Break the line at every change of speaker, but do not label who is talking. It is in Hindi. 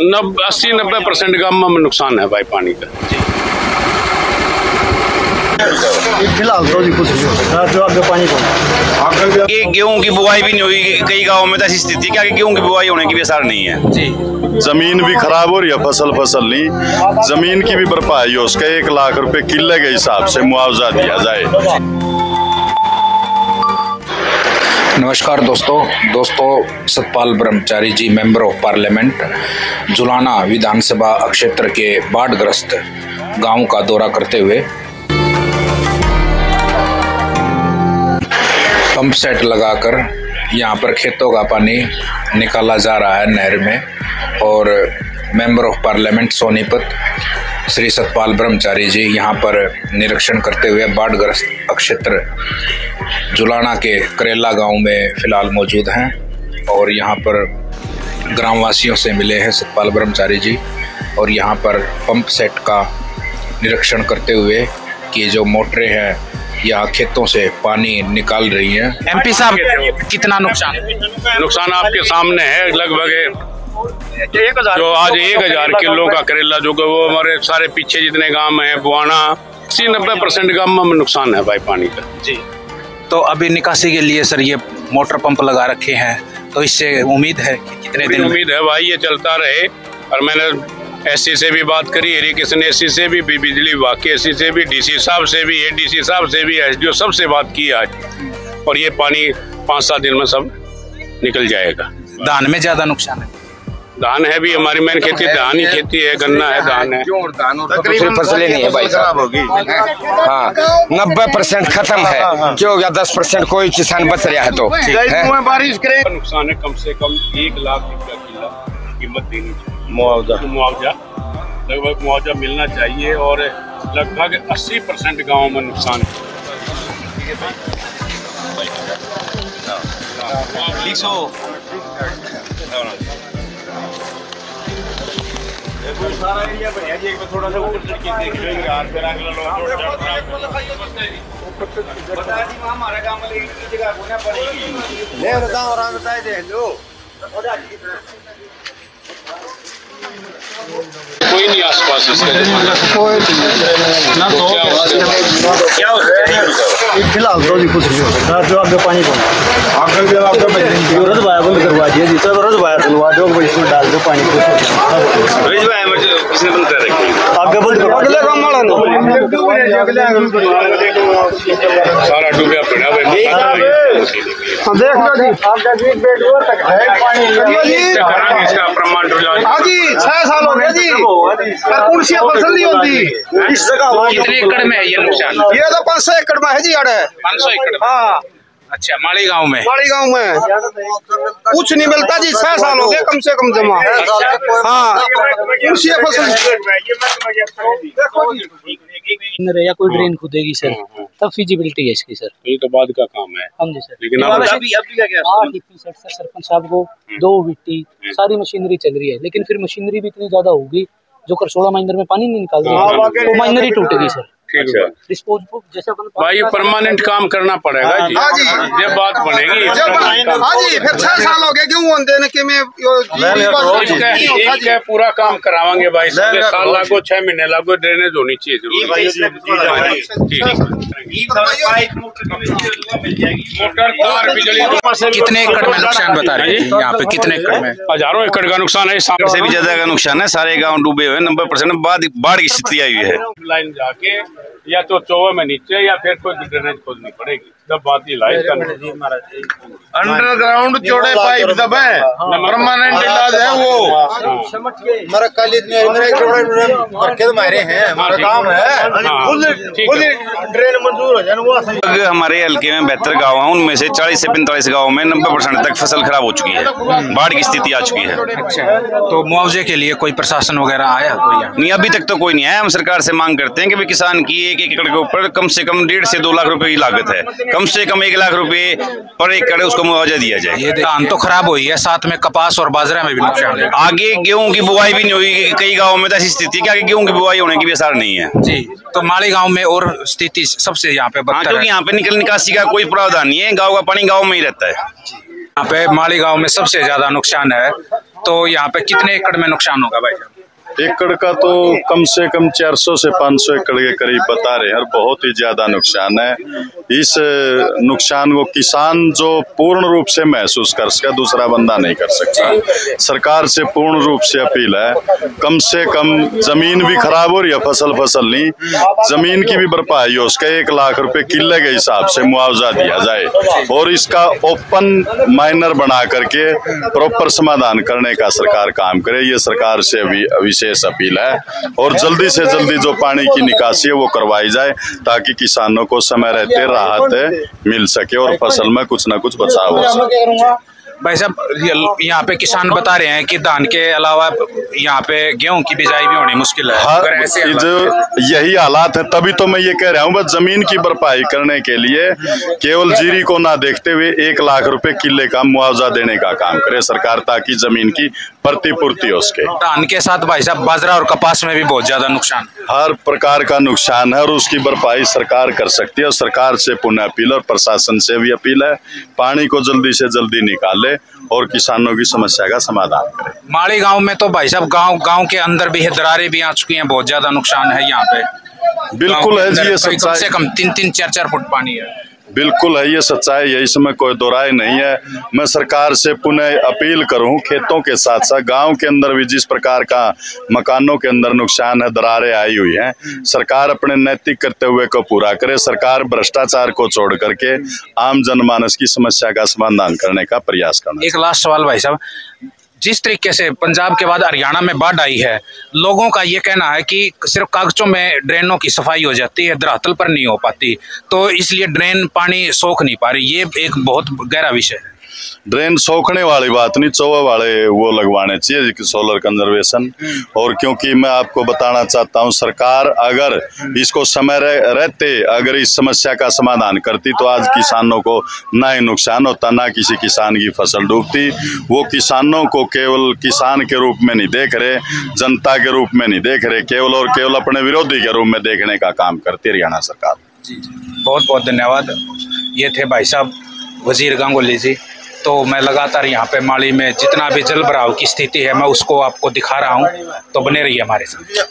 80-90% गांव में नुकसान है भाई पानी का।
फिलहाल तो कुछ नहीं हो सकता जो आगे पानी को।
गेहूं की बुआई भी नहीं हुई कई गाँव में, तो ऐसी स्थिति क्या गेहूं की बुआई होने की भी असर नहीं है जी।
जमीन भी खराब हो रही है, फसल नहीं, जमीन की भी भरपाई हो, उसका 1 लाख रुपए किले के हिसाब से मुआवजा दिया जाए।
नमस्कार दोस्तों सतपाल ब्रह्मचारी जी मेंबर ऑफ पार्लियामेंट जुलाना विधानसभा क्षेत्र के बाढ़ग्रस्त गांव का दौरा करते हुए पंप सेट लगाकर यहां पर खेतों का पानी निकाला जा रहा है नहर में, और member of parliament Sonipat Shri Satpal ब्रह्मचारी जी यहां पर निरीक्षण करते हुए बाढ़ग्रस्त क्षेत्र जुलाना के करेला गांव में फिलहाल मौजूद हैं और यहां पर ग्रामवासियों से मिले हैं सतपाल ब्रह्मचारी जी, और यहां पर पंप सेट का निरीक्षण करते हुए कि जो मोटरें हैं यहाँ खेतों से पानी निकाल रही हैं।
एमपी साहब कितना नुकसान
आपके सामने है, लगभग जो आज 1000 किलो का करेला जो वो हमारे सारे पीछे जितने गांव हैं बुआना 80-90% गांव में नुकसान है भाई पानी का
जी। तो अभी निकासी के लिए सर ये मोटर पंप लगा रखे हैं, तो इससे उम्मीद है कि कितने दिन
उम्मीद है भाई ये चलता रहे। और मैंने एससी से भी बात करी, इरिगेशन एससी से भी, बिजली विभाग के एससी से भी, डीसी साहब से भी, एडीसी साहब से भी, एसडीओ सबसे बात की आज, और ये पानी 5-7 दिन में सब निकल जाएगा।
धान में ज्यादा नुकसान है?
धान है भी, हमारी मेन खेती धान ही खेती है, गन्ना है, धान है।
फसलें नहीं है भाई साहब, हाँ 90% खत्म है, क्यों गया 10% कोई किसान बच रहा है तो
बारिश करे। नुकसान है कम से कम 1 लाख रुपया किलो कीमत देनी चाहिए, मुआवजा लगभग मुआवजा मिलना चाहिए, और लगभग 80% गाँव में नुकसान है। सारा एरिया बढ़िया जी, थोड़ा सा ऊपर चढ़ के देख लो यार, फिर आगे लो बता दी हमारे गांव में एक जगह होना पड़ेगी ले बता और हम बताए देख लो। कोई नहीं आसपास इसका कोई ना, तो क्या हो
फिलहाल तो कुछ नहीं हो सकता जो आगे पानी को आगे भी आपका रोज भाई बंद करवा दिया जी, सब रोज भाई चलवा दो, इसमें डाल दो पानी को
रोज भाई मुझे किसने बंद कर रखी
आगे बंद करो, अगले काम वाला
सारा डूबा पड़ा
हम देख लो जी आपका जी बेड और तक है पानी
जी, इसका प्रमाण
हां जी 6 साल हो गए जी, पर कौन सी फसल नहीं होती इस जगह।
कितने एकड़ में है ये नुकसान?
ये तो 500 एकड़ में है जी,
500 एकड़।
हाँ
अच्छा, माली गांव में
कुछ नहीं मिलता जी, 6 साल हो गए कम से कम जमा। हाँ कृषि फसल
या कोई ड्रेन खुदेगी सर, तब फिजिबिलिटी है इसकी सर।
ये तो बाद का काम है
हम जी सर,
लेकिन
अभी क्या सरपंच साहब को 2 विट्टी सारी मशीनरी चल रही है, लेकिन फिर मशीनरी भी इतनी ज्यादा होगी जो कर 16 महीने में पानी नहीं निकाल रही, तो मशीनरी टूटेगी सर।
जैसे भाई परमानेंट काम करना पड़ेगा जी, ये बात बनेगी।
हाँ जी, फिर 6 साल हो गए क्यों देने के में
एक पूरा काम करावांगे भाई, साल लागो 6 महीने लागो, ड्रेनेज होनी चाहिए।
कितने एकड़ में नुकसान बता रहे हैं यहाँ पे? कितने एकड़ में?
हजारों एकड़ का नुकसान है,
से भी ज्यादा का नुकसान है, सारे गाँव डूबे हुए, 90% बाढ़ की स्थिति आई हुई है।
लाइन जाके या तो चौवे में नीचे या फिर कोई ड्रेनेज खोदनी पड़ेगी, तब बात ही लाइट
अंडरग्राउंड चौड़े पाइप सब है, परमानेंट इलाज है वो।
हमारा कॉलेज में मारे हैं, हमारा काम है ड्रेन मंजूर हो जाए।
हमारे हल्के में 72 गाँव हैं, उनमें से 40 से 45 गाँव में 90% तक फसल खराब हो चुकी है, बाढ़ की स्थिति आ चुकी है।
अच्छा, तो मुआवजे के लिए कोई प्रशासन वगैरह आया? कोई
नहीं, अभी तक तो कोई नहीं आया। हम सरकार से मांग करते हैं कि भाई किसान की 1 एकड़ के ऊपर कम से कम 1.5 से 2 लाख रुपए की लागत है, कम से कम 1 लाख रुपए पर एकड़ उसको मुआवजा दिया जाए।
ये धान तो खराब हुई है, साथ में कपास और बाजरा में भी नुकसान है।
आगे गेहूं की बुआई भी नहीं हुई कई गाँव में, तो ऐसी स्थिति क्या गेहूं की बुआई होने की भी असर नहीं है
जी। तो माली गांव में और स्थिति सबसे यहाँ पे बदतर है,
क्योंकि यहाँ पे निकासी का कोई प्रावधान नहीं है, गाँव का पानी गाँव में ही रहता है।
यहाँ पे माली गांव में सबसे ज्यादा नुकसान है, तो यहाँ पे कितने एकड़ में नुकसान होगा भाई साहब?
एकड़ का तो कम से कम 400 से 500 एकड़ के करीब बता रहे हैं और बहुत ही ज्यादा नुकसान है। इस नुकसान को किसान जो पूर्ण रूप से महसूस कर सके, दूसरा बंदा नहीं कर सकता। सरकार से पूर्ण रूप से अपील है, कम से कम जमीन भी खराब हो रही है, फसल नहीं, जमीन की भी भरपाई हो, उसका 1 लाख रुपए किले के हिसाब से मुआवजा दिया जाए और इसका ओपन माइनर बना करके प्रॉपर समाधान करने का सरकार काम करे। ये सरकार से विशेष अपील है और जल्दी से जल्दी जो पानी की निकासी है वो करवाई जाए ताकि किसानों को समय रहते राहत मिल सके और फसल में कुछ ना कुछ बचाव हो सके।
भाई साहब यहाँ पे किसान बता रहे हैं कि धान के अलावा यहाँ पे गेहूं की बिजाई भी होनी मुश्किल है। अगर ऐसे
जो यही हालात है तभी तो मैं ये कह रहा हूँ, बस जमीन की भरपाई करने के लिए केवल जीरी को ना देखते हुए 1 लाख रुपए किले का मुआवजा देने का काम करे सरकार ताकि जमीन की प्रतिपूर्ति हो सके।
धान के साथ भाई साहब बाजरा और कपास में भी बहुत ज्यादा नुकसान,
हर प्रकार का नुकसान है और उसकी भरपाई सरकार कर सकती है। और सरकार से पुनः अपील और प्रशासन से भी अपील है, पानी को जल्दी से जल्दी निकाले और किसानों की समस्या का समाधान करें।
माड़ी गांव में तो भाई साहब गांव के अंदर भी है, दरारें भी आ चुकी हैं, बहुत ज्यादा नुकसान है यहाँ पे।
बिल्कुल है जी, ये
कम से कम 3-3, 4-4 फुट पानी है।
बिल्कुल है, ये सच्चाई है, इसमें कोई दो राय नहीं है। मैं सरकार से पुनः अपील करूं, खेतों के साथ साथ गांव के अंदर भी जिस प्रकार का मकानों के अंदर नुकसान है, दरारें आई हुई हैं, सरकार अपने नैतिक कर्तव्य को पूरा करे। सरकार भ्रष्टाचार को छोड़ करके आम जनमानस की समस्या का समाधान करने का प्रयास करना।
एक लास्ट सवाल भाई साहब, जिस तरीके से पंजाब के बाद हरियाणा में बाढ़ आई है, लोगों का ये कहना है कि सिर्फ कागजों में ड्रेनों की सफाई हो जाती है, धरातल पर नहीं हो पाती, तो इसलिए ड्रेन पानी सोख नहीं पा रही। ये एक बहुत गहरा विषय है।
ड्रेन सोखने वाली बात नहीं, चौवा वाले वो लगवाने चाहिए, सोलर कंजर्वेशन। और क्योंकि मैं आपको बताना चाहता हूं, सरकार अगर इसको समय रहते अगर इस समस्या का समाधान करती तो आज किसानों को ना ही नुकसान होता, ना किसी किसान की फसल डूबती। वो किसानों को केवल किसान के रूप में नहीं देख रहे, जनता के रूप में नहीं देख रहे, केवल और केवल अपने विरोधी के रूप में देखने का काम करती हरियाणा सरकार।
जी, बहुत बहुत धन्यवाद। ये थे भाई साहब वजीर गांगुली जी। तो मैं लगातार यहाँ पे माड़ी में जितना भी जल भराव की स्थिति है मैं उसको आपको दिखा रहा हूँ, तो बने रहिए हमारे साथ।